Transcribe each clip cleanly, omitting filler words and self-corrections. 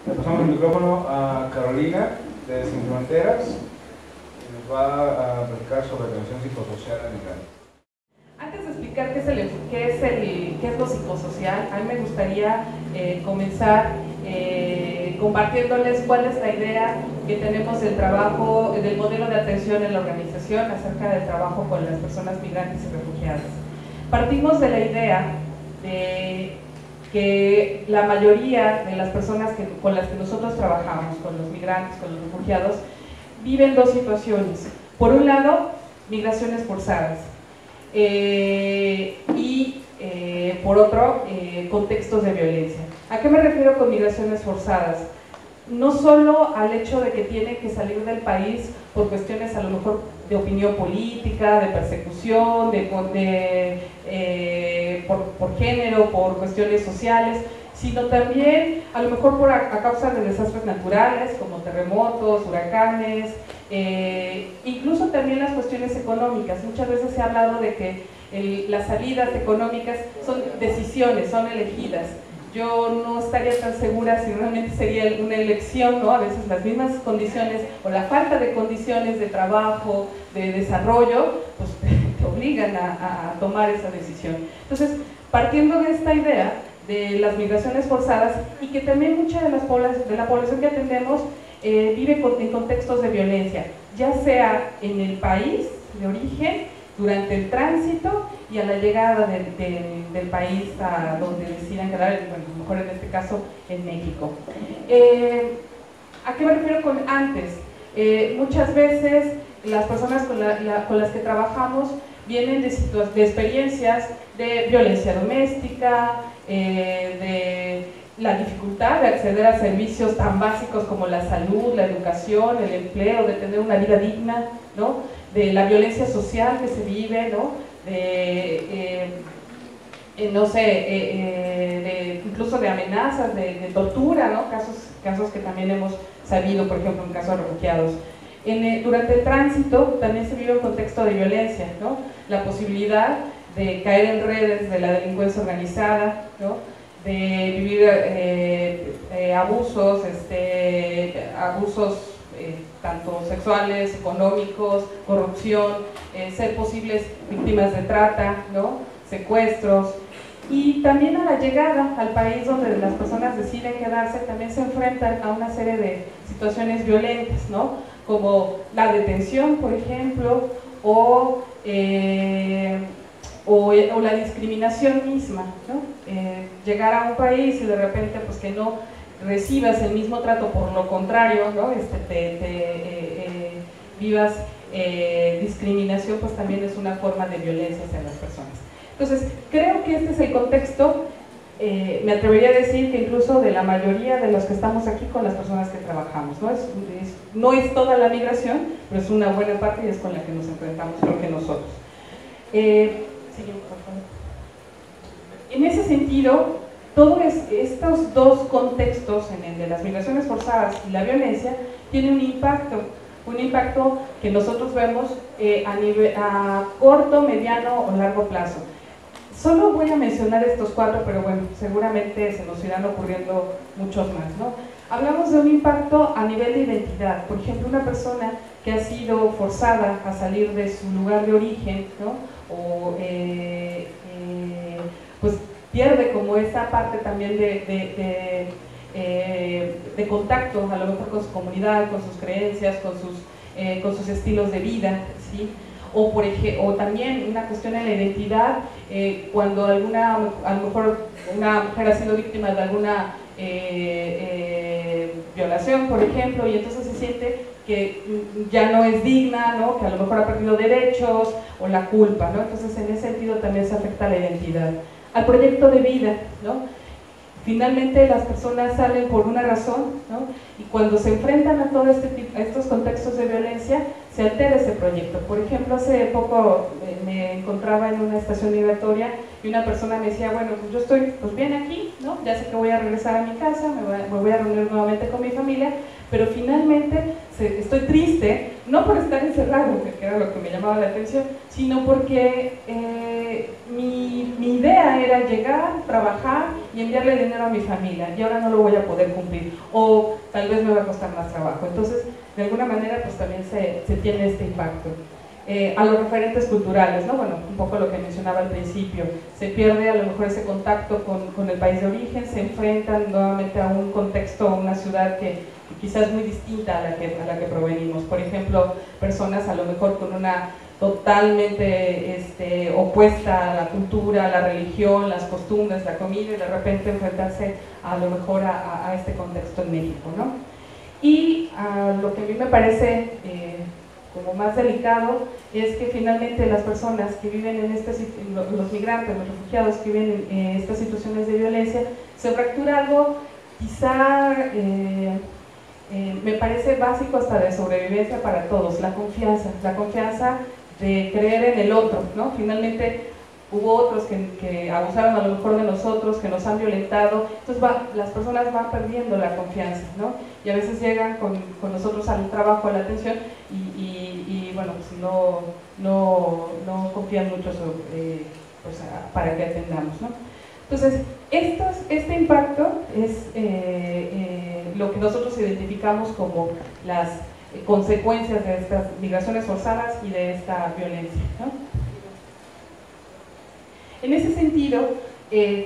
Le pasamos el micrófono a Carolina de Sin Fronteras, que nos va a platicar sobre la atención psicosocial al migrante. Antes de explicar qué es lo psicosocial, a mí me gustaría comenzar compartiéndoles cuál es la idea que tenemos del trabajo, del modelo de atención en la organización acerca del trabajo con las personas migrantes y refugiadas. Partimos de la idea de que la mayoría de las personas con las que nosotros trabajamos, con los migrantes, con los refugiados, viven dos situaciones. Por un lado, migraciones forzadas. Por otro, contextos de violencia. ¿A qué me refiero con migraciones forzadas? No solo al hecho de que tienen que salir del país por cuestiones a lo mejor de opinión política, de persecución, por género, por cuestiones sociales, sino también a lo mejor a causa de desastres naturales como terremotos, huracanes, incluso también las cuestiones económicas. Muchas veces se ha hablado de que las salidas económicas son decisiones, son elegidas. Yo no estaría tan segura si realmente sería una elección, ¿no? A veces las mismas condiciones o la falta de condiciones de trabajo, de desarrollo, pues te obligan a tomar esa decisión. Entonces, partiendo de esta idea de las migraciones forzadas y que también mucha de la población que atendemos vive en contextos de violencia, ya sea en el país de origen, durante el tránsito y a la llegada del país a donde decidan quedar, bueno, a lo mejor en este caso en México. ¿A qué me refiero con antes? Muchas veces las personas con las que trabajamos vienen de experiencias de violencia doméstica, de la dificultad de acceder a servicios tan básicos como la salud, la educación, el empleo, de tener una vida digna, ¿no? De la violencia social que se vive, ¿no? Incluso de amenazas, de tortura, ¿no? Casos que también hemos sabido, por ejemplo, en casos de refugiados. Durante el tránsito también se vive un contexto de violencia, ¿no? La posibilidad de caer en redes de la delincuencia organizada, ¿no? De vivir abusos tanto sexuales, económicos, corrupción, ser posibles víctimas de trata, ¿no? Secuestros, y también a la llegada al país donde las personas deciden quedarse también se enfrentan a una serie de situaciones violentas, ¿no? Como la detención, por ejemplo, o la discriminación misma, ¿no? Llegar a un país y de repente pues que no recibas el mismo trato, por lo contrario, ¿no? Vivas discriminación, pues también es una forma de violencia hacia las personas. Entonces, creo que este es el contexto, me atrevería a decir que incluso de la mayoría de los que estamos aquí con las personas que trabajamos, ¿no? No es toda la migración, pero es una buena parte y es con la que nos enfrentamos, creo que nosotros. Seguimos, por favor. En ese sentido, todos estos dos contextos, en el de las migraciones forzadas y la violencia, tienen un impacto que nosotros vemos a corto, mediano o largo plazo. Solo voy a mencionar estos cuatro, pero bueno, seguramente se nos irán ocurriendo muchos más, ¿no? Hablamos de un impacto a nivel de identidad. Por ejemplo, una persona que ha sido forzada a salir de su lugar de origen, ¿no? O pues pierde como esa parte también de contacto, a lo mejor con su comunidad, con sus creencias, con sus estilos de vida, ¿sí? O también una cuestión en la identidad, cuando a lo mejor una mujer ha sido víctima de alguna violación, por ejemplo, y entonces se siente que ya no es digna, ¿no? Que a lo mejor ha perdido derechos, o la culpa, ¿no? Entonces en ese sentido también se afecta a la identidad. Al proyecto de vida, ¿no? Finalmente las personas salen por una razón, ¿no? Y cuando se enfrentan a todo estos contextos de violencia, se altera ese proyecto. Por ejemplo, hace poco me encontraba en una estación migratoria y una persona me decía, bueno, pues yo estoy pues bien aquí, ¿no? Ya sé que voy a regresar a mi casa, me voy a reunir nuevamente con mi familia, pero finalmente estoy triste, no por estar encerrado, que era lo que me llamaba la atención, sino porque mi idea era llegar, trabajar y enviarle dinero a mi familia, y ahora no lo voy a poder cumplir, o tal vez me va a costar más trabajo. Entonces, de alguna manera, pues también se tiene este impacto. A los referentes culturales, ¿no? Bueno, un poco lo que mencionaba al principio, se pierde a lo mejor ese contacto con el país de origen, se enfrentan nuevamente a un contexto, a una ciudad que quizás es muy distinta a la que provenimos. Por ejemplo, personas a lo mejor con una totalmente opuesta a la cultura, a la religión, las costumbres, la comida, y de repente enfrentarse a lo mejor a este contexto en México, ¿no? Y lo que a mí me parece como más delicado es que finalmente las personas que viven en los migrantes, los refugiados que viven en estas situaciones de violencia, se fractura algo quizá me parece básico hasta de sobrevivencia para todos, la confianza de creer en el otro, ¿no? Finalmente hubo otros que abusaron a lo mejor de nosotros, que nos han violentado, entonces las personas van perdiendo la confianza, ¿no? Y a veces llegan con nosotros al trabajo, a la atención, y bueno, pues no confían mucho pues, para que atendamos, ¿no? Entonces, este impacto es lo que nosotros identificamos como las consecuencias de estas migraciones forzadas y de esta violencia, ¿no? En ese sentido,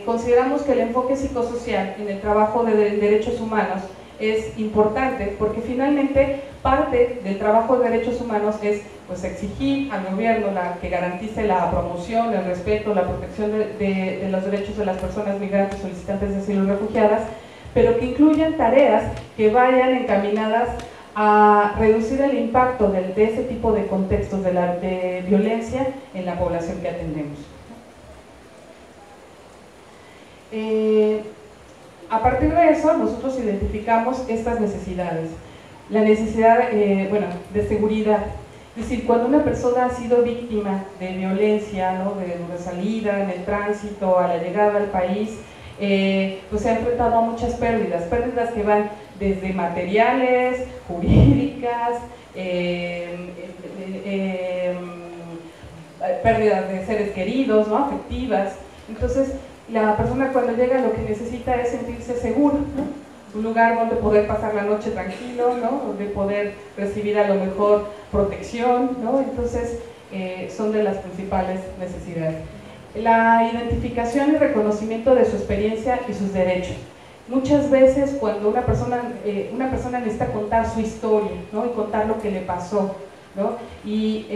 consideramos que el enfoque psicosocial en el trabajo de derechos humanos es importante, porque finalmente parte del trabajo de derechos humanos es pues, exigir al gobierno que garantice la promoción, el respeto, la protección de los derechos de las personas migrantes, solicitantes de asilo y refugiadas, pero que incluyan tareas que vayan encaminadas a reducir el impacto de ese tipo de contextos de violencia en la población que atendemos. A partir de eso, nosotros identificamos estas necesidades. La necesidad de seguridad. Es decir, cuando una persona ha sido víctima de violencia, ¿no? de salida, en el tránsito, a la llegada al país, pues se ha enfrentado a muchas pérdidas que van desde materiales, jurídicas, pérdidas de seres queridos, ¿no? Afectivas. Entonces, la persona cuando llega lo que necesita es sentirse seguro, ¿no? Un lugar donde poder pasar la noche tranquilo, ¿no? Donde poder recibir a lo mejor protección, ¿no? Entonces, son de las principales necesidades. La identificación y reconocimiento de su experiencia y sus derechos. Muchas veces cuando una persona necesita contar su historia, ¿no? Y contar lo que le pasó, ¿no? Y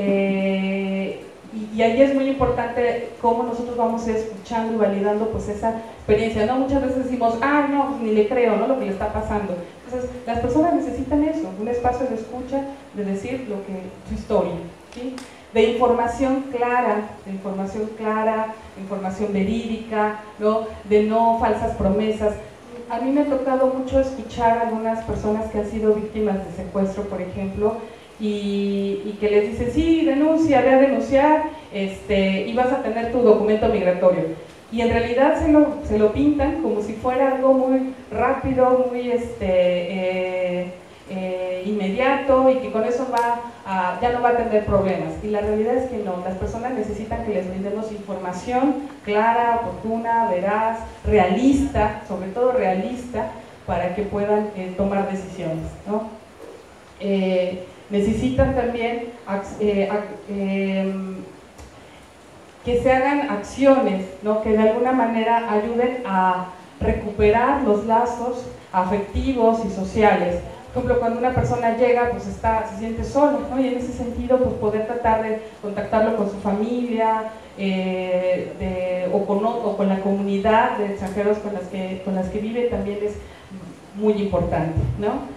ahí es muy importante cómo nosotros vamos escuchando y validando pues esa experiencia, ¿no? Muchas veces decimos, no, pues ni le creo, ¿no? Lo que le está pasando. Entonces, las personas necesitan eso, un espacio de escucha, de decir su historia, ¿sí? De información clara, información verídica, ¿no? De no falsas promesas. A mí me ha tocado mucho escuchar a algunas personas que han sido víctimas de secuestro, por ejemplo, y que les dicen, sí, denuncia, ve a denunciar, y vas a tener tu documento migratorio. Y en realidad se lo pintan como si fuera algo muy rápido, muy inmediato, y que con eso ya no va a tener problemas. Y la realidad es que no, las personas necesitan que les brindemos información clara, oportuna, veraz, realista, sobre todo realista, para que puedan tomar decisiones, ¿no? Necesitan también que se hagan acciones, ¿no? Que de alguna manera ayuden a recuperar los lazos afectivos y sociales. Por ejemplo, cuando una persona llega, pues se siente solo, ¿no? Y en ese sentido, pues poder tratar de contactarlo con su familia, o con la comunidad de extranjeros con las que vive también es muy importante, ¿no?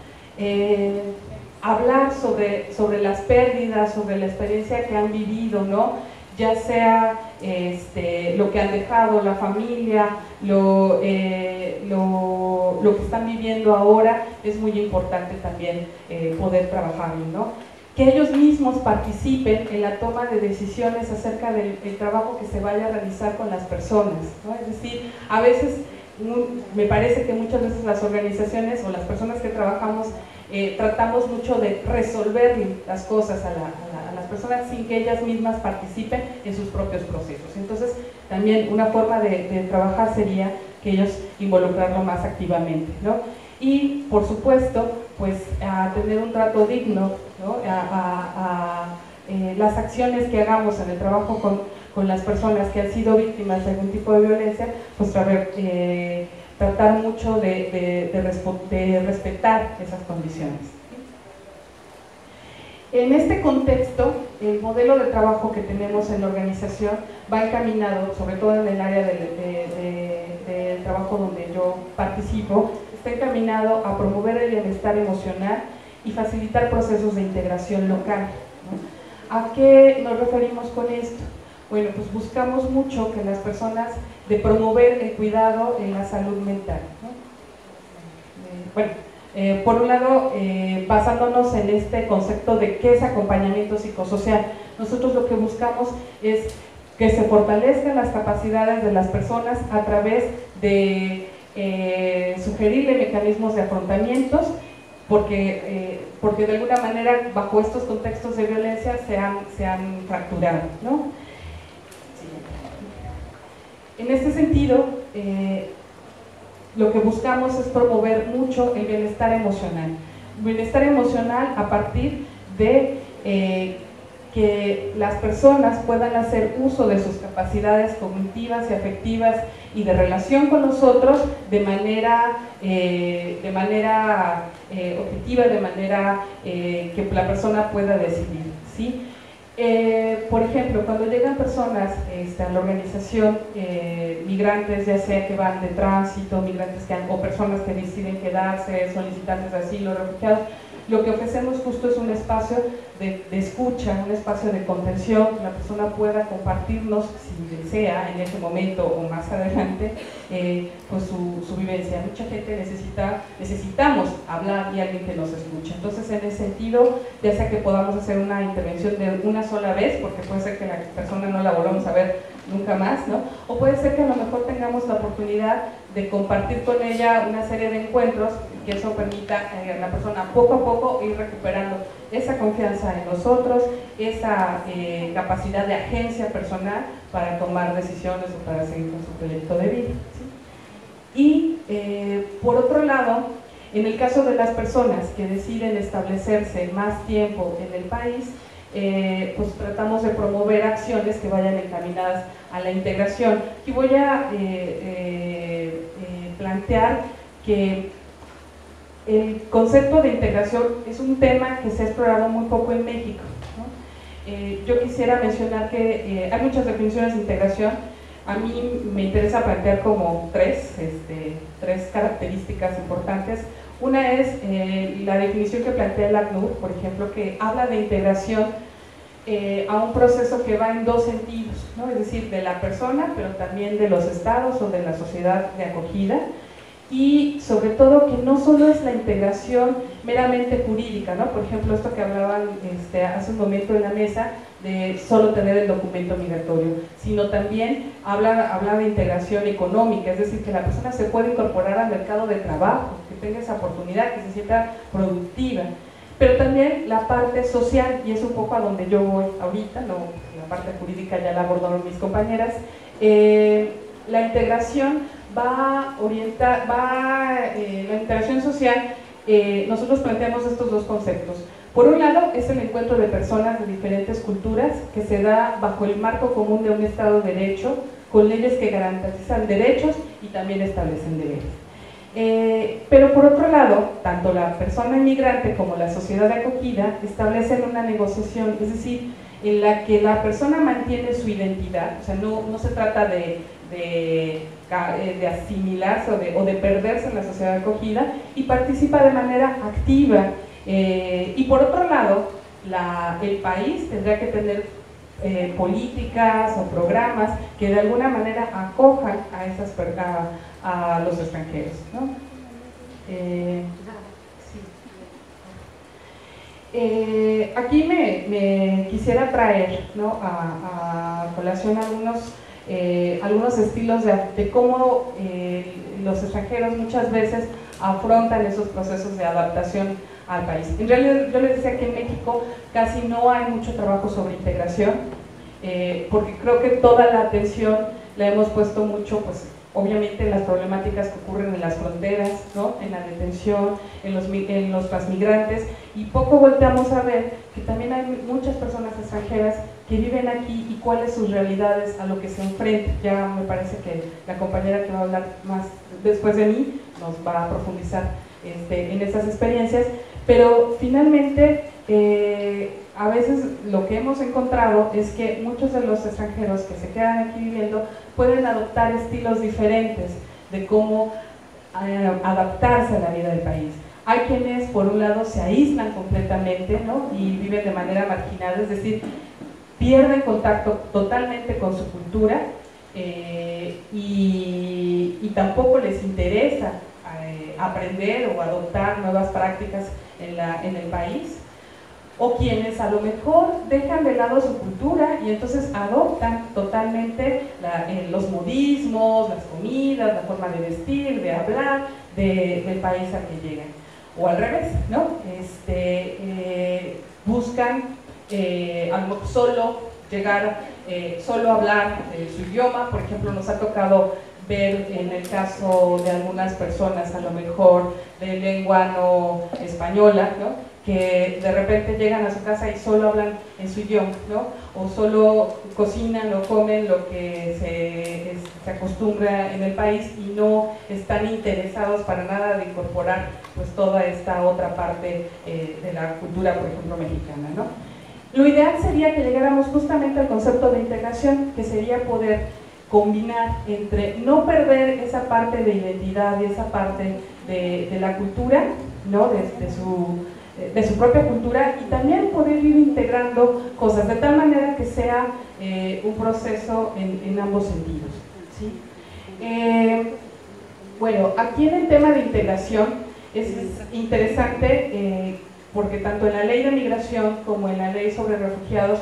Hablar sobre las pérdidas, sobre la experiencia que han vivido, ¿no? Ya sea lo que han dejado, la familia, lo que están viviendo ahora, es muy importante también poder trabajarlo, ¿no? Que ellos mismos participen en la toma de decisiones acerca del trabajo que se vaya a realizar con las personas, ¿no? Es decir, a veces, me parece que muchas veces las organizaciones o las personas que trabajamos tratamos mucho de resolver las cosas a las personas sin que ellas mismas participen en sus propios procesos. Entonces, también una forma de trabajar sería que ellos involucrarlo más activamente, ¿no? Y, por supuesto, pues a tener un trato digno, ¿no? Las acciones que hagamos en el trabajo con las personas que han sido víctimas de algún tipo de violencia, pues tratar mucho de respetar esas condiciones. En este contexto, el modelo de trabajo que tenemos en la organización va encaminado, sobre todo en el área del trabajo donde yo participo, está encaminado a promover el bienestar emocional y facilitar procesos de integración local, ¿no? ¿A qué nos referimos con esto? Bueno, pues buscamos mucho que las personas de promover el cuidado en la salud mental, ¿no? Por un lado, basándonos en este concepto de qué es acompañamiento psicosocial, nosotros lo que buscamos es que se fortalezcan las capacidades de las personas a través de sugerirle mecanismos de afrontamientos, porque de alguna manera bajo estos contextos de violencia se han fracturado, ¿no? En este sentido, lo que buscamos es promover mucho el bienestar emocional. Bienestar emocional a partir de que las personas puedan hacer uso de sus capacidades cognitivas y afectivas y de relación con los otros de manera objetiva, de manera que la persona pueda decidir, ¿sí? Por ejemplo, cuando llegan personas a la organización, migrantes, ya sea que van de tránsito, migrantes o personas que deciden quedarse, solicitantes de asilo, refugiados, lo que ofrecemos justo es un espacio de escucha, un espacio de contención, que la persona pueda compartirnos, si desea, en ese momento o más adelante, pues su vivencia. Mucha gente necesitamos hablar y alguien que nos escuche. Entonces, en ese sentido, ya sea que podamos hacer una intervención de una sola vez, porque puede ser que la persona no la volvamos a ver nunca más, ¿no? O puede ser que a lo mejor tengamos la oportunidad de compartir con ella una serie de encuentros y que eso permita a la persona poco a poco ir recuperando esa confianza en nosotros, esa capacidad de agencia personal para tomar decisiones o para seguir con su proyecto de vida, ¿sí? Y por otro lado, en el caso de las personas que deciden establecerse más tiempo en el país, pues tratamos de promover acciones que vayan encaminadas a la integración. Y voy a plantear que el concepto de integración es un tema que se ha explorado muy poco en México, ¿no? Yo quisiera mencionar que hay muchas definiciones de integración. A mí me interesa plantear como tres características importantes. Una es la definición que plantea el ACNUR, por ejemplo, que habla de integración a un proceso que va en dos sentidos, ¿no? Es decir, de la persona, pero también de los estados o de la sociedad de acogida, y sobre todo que no solo es la integración meramente jurídica, ¿no? Por ejemplo, esto que hablaban hace un momento en la mesa, de solo tener el documento migratorio, sino también habla de integración económica, es decir, que la persona se pueda incorporar al mercado de trabajo, que tenga esa oportunidad, que se sienta productiva, pero también la parte social, y es un poco a donde yo voy ahorita, no, la parte jurídica ya la abordaron mis compañeras. La integración va a orientar, la integración social, nosotros planteamos estos dos conceptos. Por un lado, es el encuentro de personas de diferentes culturas que se da bajo el marco común de un Estado de Derecho, con leyes que garantizan derechos y también establecen deberes. Pero por otro lado, tanto la persona inmigrante como la sociedad de acogida establecen una negociación, es decir, en la que la persona mantiene su identidad, o sea, no se trata de asimilarse o de perderse en la sociedad de acogida, y participa de manera activa. Y por otro lado, el país tendrá que tener políticas o programas que de alguna manera acojan a los extranjeros, ¿no? Aquí me quisiera traer, ¿no?, a colación algunos estilos de cómo los extranjeros muchas veces afrontan esos procesos de adaptación al país. En realidad yo les decía que en México casi no hay mucho trabajo sobre integración, porque creo que toda la atención la hemos puesto mucho, pues obviamente en las problemáticas que ocurren en las fronteras, ¿no? En la detención, en los transmigrantes, y poco volteamos a ver que también hay muchas personas extranjeras que viven aquí y cuáles sus realidades, a lo que se enfrentan. Ya me parece que la compañera que va a hablar más después de mí nos va a profundizar en esas experiencias, pero finalmente a veces lo que hemos encontrado es que muchos de los extranjeros que se quedan aquí viviendo pueden adoptar estilos diferentes de cómo adaptarse a la vida del país. Hay quienes, por un lado, se aíslan completamente, ¿no? Y viven de manera marginada, es decir, pierden contacto totalmente con su cultura y tampoco les interesa aprender o adoptar nuevas prácticas en el país, o quienes a lo mejor dejan de lado su cultura y entonces adoptan totalmente los modismos, las comidas, la forma de vestir, de hablar del país al que llegan, o al revés, ¿no? Buscan a lo mejor solo llegar, solo hablar su idioma. Por ejemplo, nos ha tocado ver en el caso de algunas personas a lo mejor de lengua no española, ¿no? Que de repente llegan a su casa y solo hablan en su idioma, ¿no? O solo cocinan o comen lo que se acostumbra en el país y no están interesados para nada de incorporar pues toda esta otra parte de la cultura, por ejemplo, mexicana, ¿no? Lo ideal sería que llegáramos justamente al concepto de integración, que sería poder combinar entre no perder esa parte de identidad y esa parte de la cultura, ¿no? de su propia cultura, y también poder ir integrando cosas de tal manera que sea un proceso en ambos sentidos, ¿sí? Bueno, aquí en el tema de integración es interesante porque tanto en la ley de migración como en la ley sobre refugiados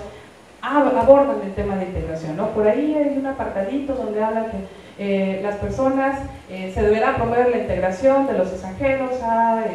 abordan el tema de integración, ¿no? Por ahí hay un apartadito donde habla que las personas se deberá promover la integración de los extranjeros a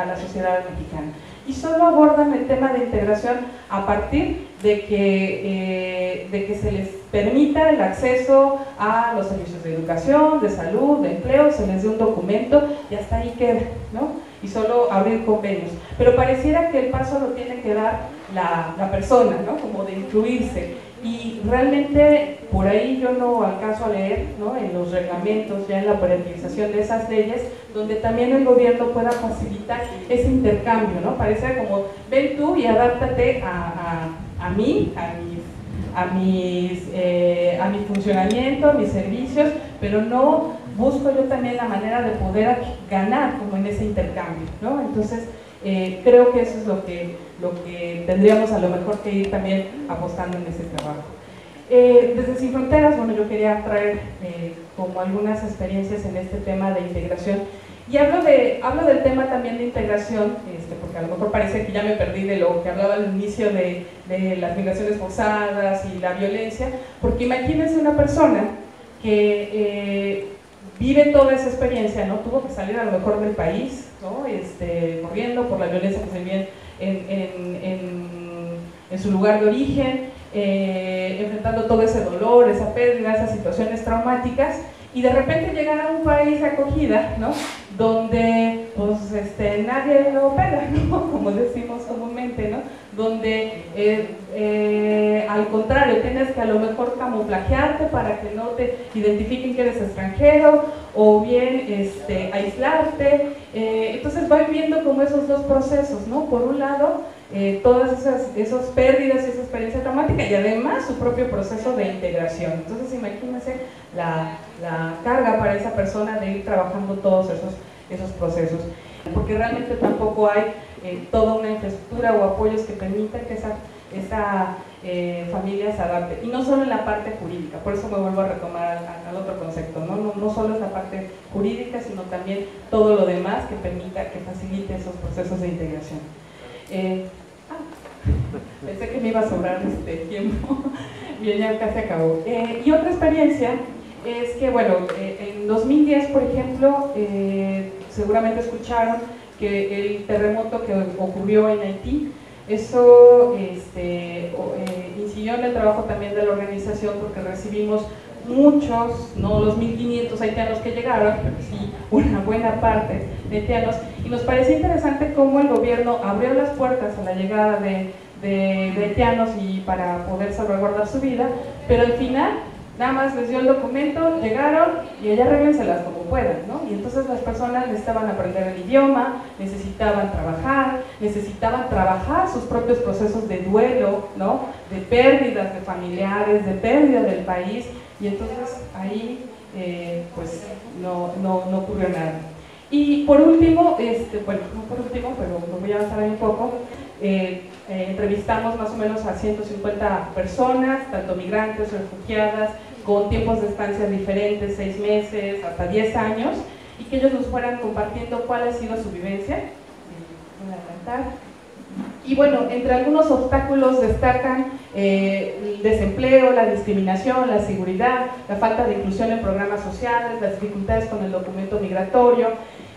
la sociedad mexicana, y solo abordan el tema de integración a partir de que se les permita el acceso a los servicios de educación, de salud, de empleo, se les dé un documento y hasta ahí queda, ¿no? Y solo abrir convenios, pero pareciera que el paso lo tiene que dar la persona, ¿no? Como de incluirse, y realmente por ahí yo no alcanzo a leer, ¿no? En los reglamentos, ya en la operativa de esas leyes, donde también el gobierno pueda facilitar ese intercambio, ¿no? Parece como, ven tú y adáptate a mí, a mi funcionamiento, a mis servicios, pero no busco yo también la manera de poder ganar como en ese intercambio, ¿no? Entonces creo que eso es lo que tendríamos a lo mejor que ir también apostando en ese trabajo. Desde Sin Fronteras, bueno, yo quería traer como algunas experiencias en este tema de integración, y hablo del tema también de integración, porque a lo mejor parece que ya me perdí de lo que hablaba al inicio de las migraciones forzadas y la violencia, porque imagínense una persona que vive toda esa experiencia, ¿no? Tuvo que salir a lo mejor del país, ¿no? Corriendo por la violencia que se vive en su lugar de origen, enfrentando todo ese dolor, esa pérdida, esas situaciones traumáticas, y de repente llegar a un país de acogida, ¿no? Donde pues, nadie lo pela, ¿no? Como decimos comúnmente, ¿no? Donde al contrario, tienes que a lo mejor camuflajearte para que no te identifiquen que eres extranjero, o bien aislarte. Entonces va viviendo como esos dos procesos, ¿no? Por un lado, todas esas pérdidas y esa experiencia traumática, y además su propio proceso de integración. Entonces imagínense la carga para esa persona de ir trabajando todos esos procesos, porque realmente tampoco hay toda una infraestructura o apoyos que permitan que esa familia se adapte, y no solo en la parte jurídica. Por eso me vuelvo a retomar al otro concepto, ¿no? No solo es la parte jurídica, sino también todo lo demás que permita, que facilite esos procesos de integración. Pensé que me iba a sobrar tiempo. Bien, ya casi acabó. Y otra experiencia es que, bueno, en 2010, por ejemplo, seguramente escucharon que el terremoto que ocurrió en Haití. Eso incidió en el trabajo también de la organización, porque recibimos muchos, no los 1500 haitianos que llegaron, pero sí una buena parte de haitianos, y nos parecía interesante cómo el gobierno abrió las puertas a la llegada de haitianos y para poder salvaguardar su vida, pero al final nada más les dio el documento, llegaron y allá arréglenselas como puedan, ¿no? Y entonces las personas necesitaban aprender el idioma, necesitaban trabajar sus propios procesos de duelo, ¿no? De pérdidas de familiares, de pérdida del país, y entonces ahí pues no ocurrió nada. Y por último, bueno, no por último, pero me voy a avanzar ahí un poco, entrevistamos más o menos a 150 personas, tanto migrantes, refugiadas, con tiempos de estancia diferentes, 6 meses, hasta 10 años, y que ellos nos fueran compartiendo cuál ha sido su vivencia. Voy a adelantar. Y bueno, entre algunos obstáculos destacan el desempleo, la discriminación, la seguridad, la falta de inclusión en programas sociales, las dificultades con el documento migratorio.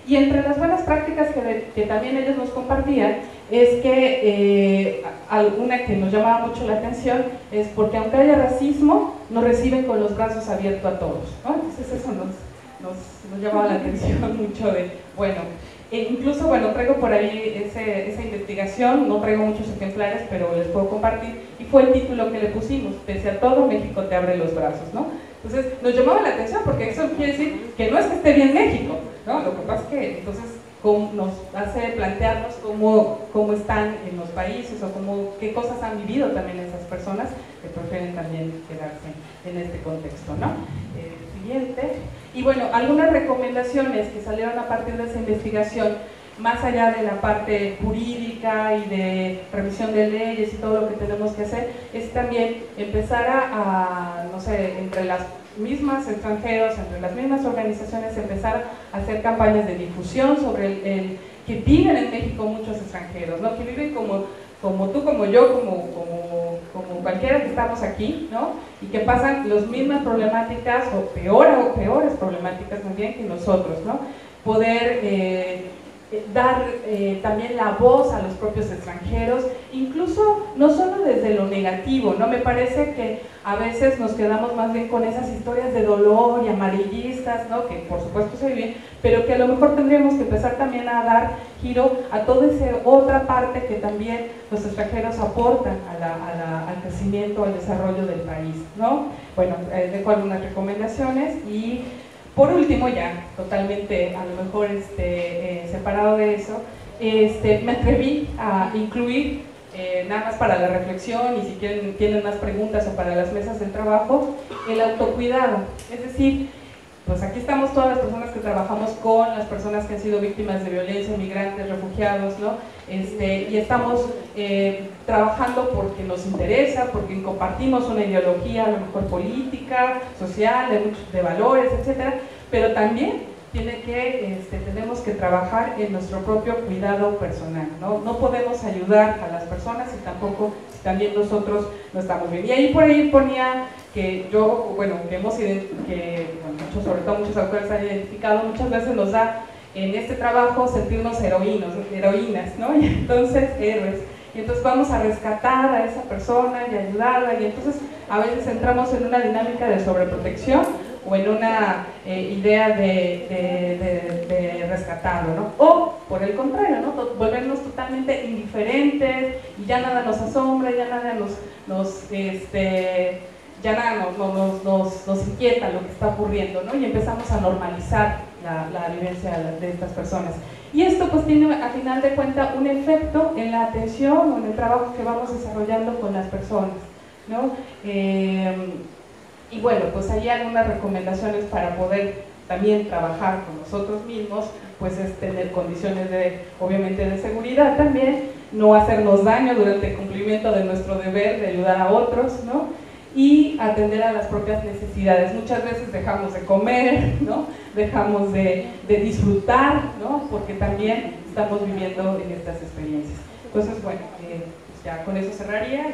Y entre las buenas prácticas que también ellos nos compartían es que alguna que nos llamaba mucho la atención es porque aunque haya racismo, nos reciben con los brazos abiertos a todos, ¿no? Entonces eso nos llamaba la atención mucho de, bueno, incluso, bueno, traigo por ahí esa investigación, no traigo muchos ejemplares, pero les puedo compartir, y fue el título que le pusimos, pese a todo, México te abre los brazos, ¿no? Entonces nos llamaba la atención porque eso quiere decir que no es que esté bien México, ¿no? Lo que pasa es que entonces nos hace plantearnos cómo están en los países o qué cosas han vivido también esas personas que prefieren también quedarse en este contexto, ¿no? Siguiente. Y bueno, algunas recomendaciones que salieron a partir de esa investigación, más allá de la parte jurídica y de revisión de leyes y todo lo que tenemos que hacer, es también empezar no sé, entre las mismas extranjeros, entre las mismas organizaciones, empezar a hacer campañas de difusión sobre que viven en México muchos extranjeros, ¿no? Que viven como tú, como yo, como cualquiera que estamos aquí, ¿no? Y que pasan las mismas problemáticas o peores problemáticas más bien que nosotros, ¿no? Poder dar también la voz a los propios extranjeros, incluso no solo desde lo negativo, ¿no? Me parece que a veces nos quedamos más bien con esas historias de dolor y amarillistas, ¿no? Que por supuesto se viven, pero que a lo mejor tendríamos que empezar también a dar giro a toda esa otra parte que también los extranjeros aportan al crecimiento, al desarrollo del país, ¿no? Bueno, dejo algunas recomendaciones y por último, ya totalmente a lo mejor separado de eso, me atreví a incluir, nada más para la reflexión y si tienen más preguntas o para las mesas del trabajo, el autocuidado. Es decir, pues aquí estamos todas las personas que trabajamos con las personas que han sido víctimas de violencia, migrantes, refugiados, ¿no? Y estamos trabajando porque nos interesa, porque compartimos una ideología a lo mejor política, social, de valores, etcétera, pero también tenemos que trabajar en nuestro propio cuidado personal, ¿no? No podemos ayudar a las personas y tampoco si también nosotros no estamos bien. Y ahí por ahí ponía que yo, bueno, muchos, sobre todo muchos autores han identificado, muchas veces nos da en este trabajo sentirnos heroínas, ¿no? Y entonces héroes. Y entonces vamos a rescatar a esa persona y ayudarla, y entonces a veces entramos en una dinámica de sobreprotección o en una idea de rescatarlo, ¿no? O por el contrario, ¿no? Volvernos totalmente indiferentes y ya nada nos asombra, ya nada nos inquieta lo que está ocurriendo, ¿no? Y empezamos a normalizar la vivencia de estas personas. Y esto pues tiene a final de cuentas un efecto en la atención o en el trabajo que vamos desarrollando con las personas, ¿no? Y bueno, pues hay algunas recomendaciones para poder también trabajar con nosotros mismos, pues es tener condiciones obviamente de seguridad también, no hacernos daño durante el cumplimiento de nuestro deber de ayudar a otros, ¿no? Y atender a las propias necesidades. Muchas veces dejamos de comer, ¿no? Dejamos de disfrutar, ¿no? Porque también estamos viviendo en estas experiencias. Entonces, bueno, ya con eso cerraría.